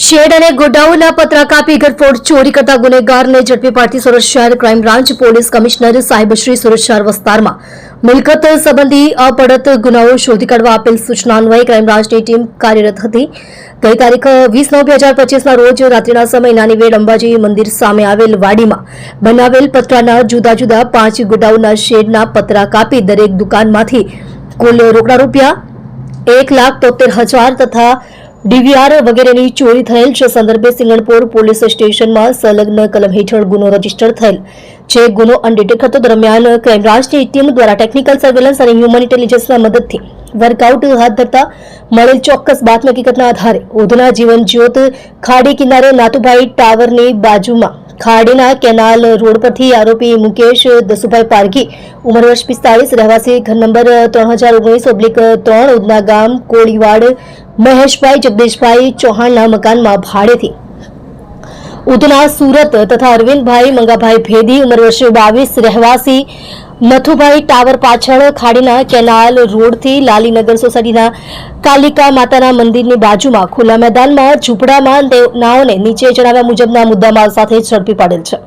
Shade અને ગોડાઉનના પતરા કાપી ઘરફોડ ચોરી કરતા ગુનેગારને ઝડપી પાડતી સુરત શહેર ક્રાઇમ બ્રાન્ચ પોલીસ કમિશનર સાહેબશ્રી સુરત શહેર વિસ્તારમાં મિલકત સંબંધી અપડત ગુનાઓ શોધી કાઢવા આપેલ સૂચના અન્વયે ક્રાઇમ બ્રાન્ચની ટીમ કાર્યરત હતી। ગઈ તારીખ 20/9/2025ના રોજ રાત્રિના સમયે નાની વેડ અંબાજી મંદિર સામે આવેલ વાડીમાં બનાવેલ પતરાના જુદા જુદા 5 ગોડાઉનના શેડના પતરા કાપી દરેક દુકાનમાંથી કુલ રોકડા રૂપિયા 1,73,000 તથા ડીવીઆર વગેરેની ચોરી થયેલ છે। સંદર્ભે સિંગણપોર પોલીસ સ્ટેશનમાં સંલગ્ન કલમ હેઠળ ગુનો રજીસ્ટર થયેલ છે। ગુનો અનડિટેક્ટ હતો। દરમિયાન ક્રાઇમ બ્રાન્ચની ટીમ દ્વારા ટેકનિકલ સર્વેલન્સ અને હ્યુમન ઇન્ટેલિજન્સના મદદથી વર્કઆઉટ હાથ ધરતા મળેલ ચોક્કસ બાતમી હકીકતના આધારે ઉધના જીવન જ્યોત ખાડી કિનારે નાતુભાઈ ટાવરની બાજુમાં ખાડીના કેનાલ રોડ પરથી આરોપી મુકેશ દસુભાઈ પારઘી ઉંમર વર્ષ 45 રહેવાસી ઘર નંબર 3019/3 ઉધના ગામ કોળીવાડ મહેશભાઈ જગદીશભાઈ ચૌહાણના મકાનમાં ભાડેથી ઉધના સુરત તથા અરવિંદભાઈ મંગાભાઈ ભેદી ઉંમર વર્ષ 22 રહેવાસી મથુભાઈ ટાવર પાછળ ખાડીના કેનાલ રોડથી લાલીનગર સોસાયટીના કાલિકા માતાના મંદિરની બાજુમાં ખુલ્લા મેદાનમાં ઝૂંપડામાં નાઓને નીચે જણાવ્યા મુજબના મુદ્દામાલ સાથે ઝડપી પાડેલ છે।